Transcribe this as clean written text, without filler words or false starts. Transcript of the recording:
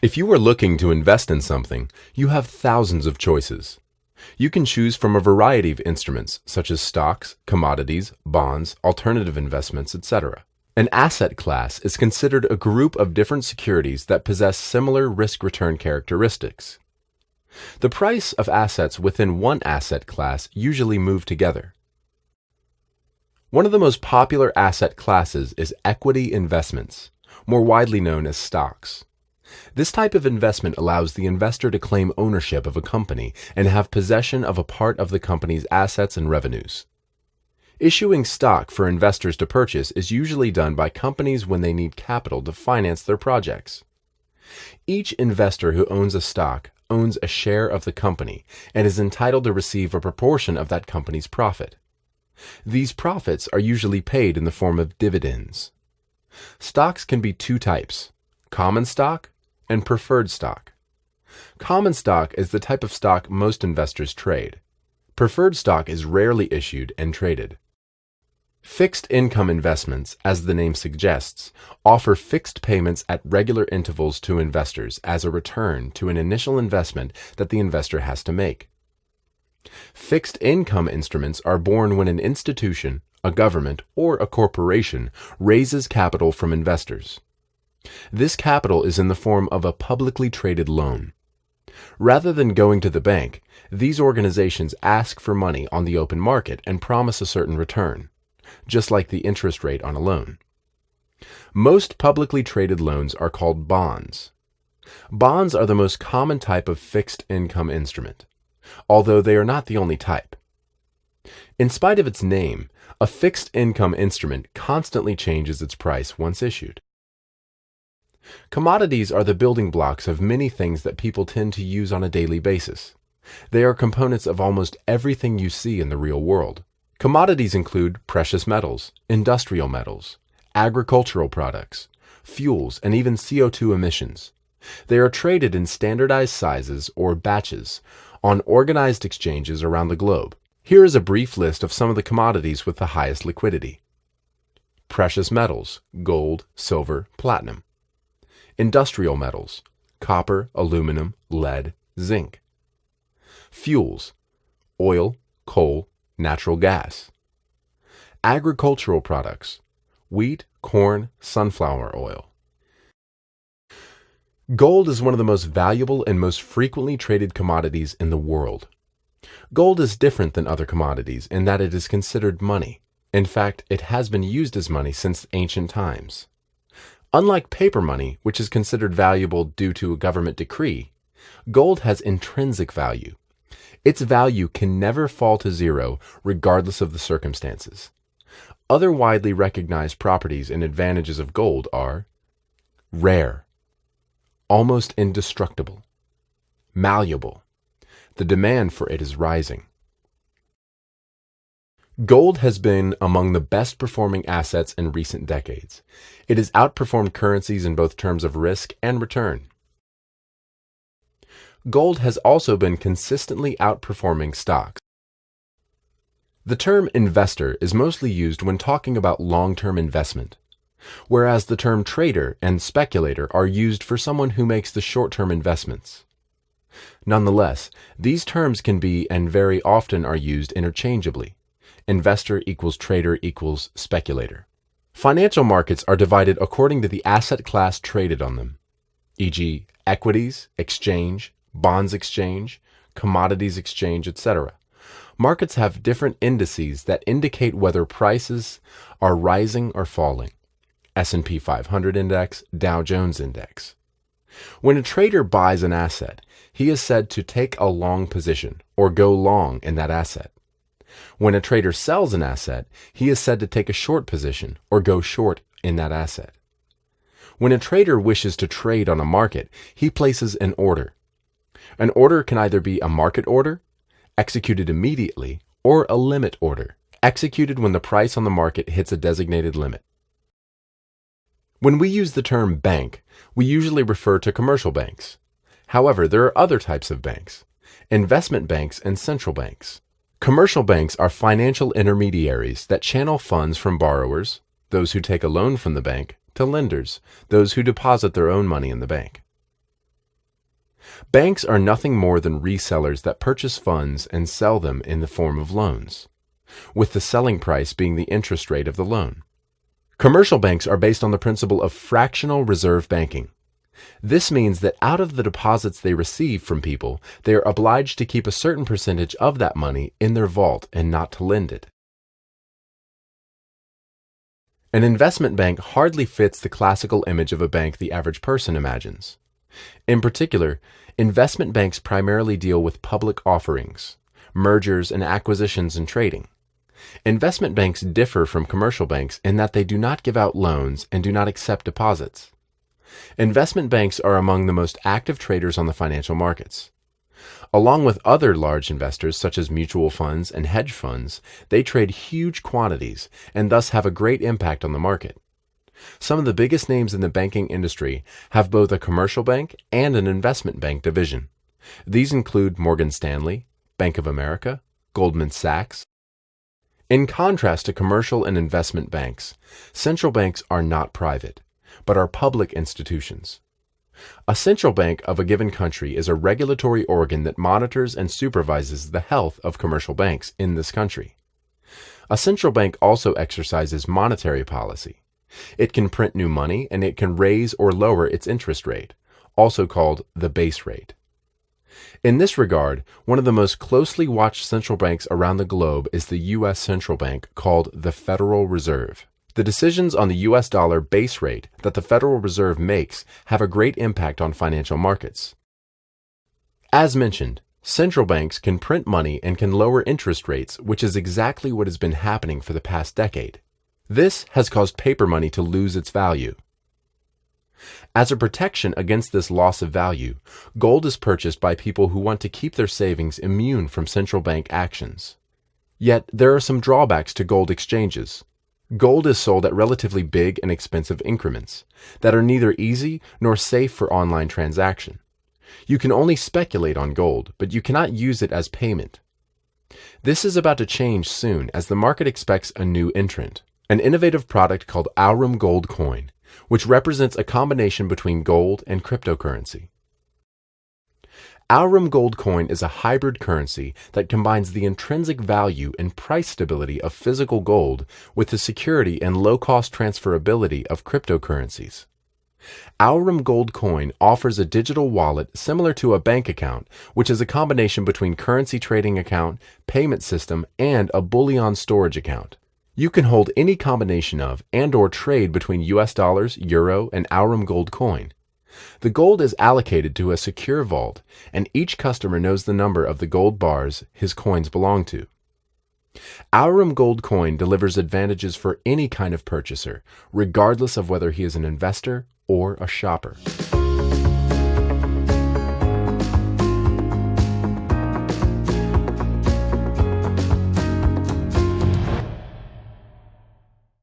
If you are looking to invest in something, you have thousands of choices. You can choose from a variety of instruments such as stocks, commodities, bonds, alternative investments, etc. An asset class is considered a group of different securities that possess similar risk-return characteristics. The price of assets within one asset class usually move together. One of the most popular asset classes is equity investments, more widely known as stocks. This type of investment allows the investor to claim ownership of a company and have possession of a part of the company's assets and revenues. Issuing stock for investors to purchase is usually done by companies when they need capital to finance their projects. Each investor who owns a stock owns a share of the company and is entitled to receive a proportion of that company's profit. These profits are usually paid in the form of dividends. Stocks can be two types: common stock and preferred stock. Common stock is the type of stock most investors trade. Preferred stock is rarely issued and traded. Fixed income investments, as the name suggests, offer fixed payments at regular intervals to investors as a return to an initial investment that the investor has to make. Fixed income instruments are born when an institution, a government, or a corporation raises capital from investors. This capital is in the form of a publicly traded loan. Rather than going to the bank, these organizations ask for money on the open market and promise a certain return, just like the interest rate on a loan. Most publicly traded loans are called bonds. Bonds are the most common type of fixed income instrument, although they are not the only type. In spite of its name, a fixed income instrument constantly changes its price once issued. Commodities are the building blocks of many things that people tend to use on a daily basis. They are components of almost everything you see in the real world. Commodities include precious metals, industrial metals, agricultural products, fuels, and even CO2 emissions. They are traded in standardized sizes or batches on organized exchanges around the globe. Here is a brief list of some of the commodities with the highest liquidity. Precious metals: gold, silver, platinum. Industrial metals: copper, aluminum, lead, zinc. Fuels: oil, coal, natural gas. Agricultural products: wheat, corn, sunflower oil. Gold is one of the most valuable and most frequently traded commodities in the world. Gold is different than other commodities in that it is considered money. In fact, it has been used as money since ancient times. Unlike paper money, which is considered valuable due to a government decree, gold has intrinsic value. Its value can never fall to zero regardless of the circumstances. Other widely recognized properties and advantages of gold are rare, almost indestructible, malleable. The demand for it is rising. Gold has been among the best performing assets in recent decades. It has outperformed currencies in both terms of risk and return. Gold has also been consistently outperforming stocks. The term investor is mostly used when talking about long-term investment, whereas the term trader and speculator are used for someone who makes the short-term investments. Nonetheless, these terms can be and very often are used interchangeably. Investor equals trader equals speculator. Financial markets are divided according to the asset class traded on them, e.g., equities, exchange, bonds exchange, commodities exchange, etc. Markets have different indices that indicate whether prices are rising or falling. S&P 500 index, Dow Jones index. When a trader buys an asset, he is said to take a long position or go long in that asset. When a trader sells an asset, he is said to take a short position or go short in that asset. When a trader wishes to trade on a market, he places an order. An order can either be a market order, executed immediately, or a limit order, executed when the price on the market hits a designated limit. When we use the term bank, we usually refer to commercial banks. However, there are other types of banks: investment banks and central banks. Commercial banks are financial intermediaries that channel funds from borrowers, those who take a loan from the bank, to lenders, those who deposit their own money in the bank. Banks are nothing more than resellers that purchase funds and sell them in the form of loans, with the selling price being the interest rate of the loan. Commercial banks are based on the principle of fractional reserve banking. This means that out of the deposits they receive from people, they are obliged to keep a certain percentage of that money in their vault and not to lend it. An investment bank hardly fits the classical image of a bank the average person imagines. In particular, investment banks primarily deal with public offerings, mergers and acquisitions and trading. Investment banks differ from commercial banks in that they do not give out loans and do not accept deposits. Investment banks are among the most active traders on the financial markets. Along with other large investors such as mutual funds and hedge funds, they trade huge quantities and thus have a great impact on the market. Some of the biggest names in the banking industry have both a commercial bank and an investment bank division. These include Morgan Stanley, Bank of America, Goldman Sachs. In contrast to commercial and investment banks, central banks are not private, but are public institutions. A central bank of a given country is a regulatory organ that monitors and supervises the health of commercial banks in this country. A central bank also exercises monetary policy. It can print new money and it can raise or lower its interest rate, also called the base rate. In this regard, one of the most closely watched central banks around the globe is the U.S. central bank called the Federal Reserve. The decisions on the U.S. dollar base rate that the Federal Reserve makes have a great impact on financial markets. As mentioned, central banks can print money and can lower interest rates, which is exactly what has been happening for the past decade. This has caused paper money to lose its value. As a protection against this loss of value, gold is purchased by people who want to keep their savings immune from central bank actions. Yet, there are some drawbacks to gold exchanges. Gold is sold at relatively big and expensive increments that are neither easy nor safe for online transaction. You can only speculate on gold, but you cannot use it as payment. This is about to change soon as the market expects a new entrant, an innovative product called Aurum Gold Coin, which represents a combination between gold and cryptocurrency. Aurum Gold Coin is a hybrid currency that combines the intrinsic value and price stability of physical gold with the security and low-cost transferability of cryptocurrencies. Aurum Gold Coin offers a digital wallet similar to a bank account, which is a combination between currency trading account, payment system, and a bullion storage account. You can hold any combination of and/or trade between US dollars, euro, and Aurum Gold Coin. The gold is allocated to a secure vault, and each customer knows the number of the gold bars his coins belong to. Aurum Gold Coin delivers advantages for any kind of purchaser, regardless of whether he is an investor or a shopper.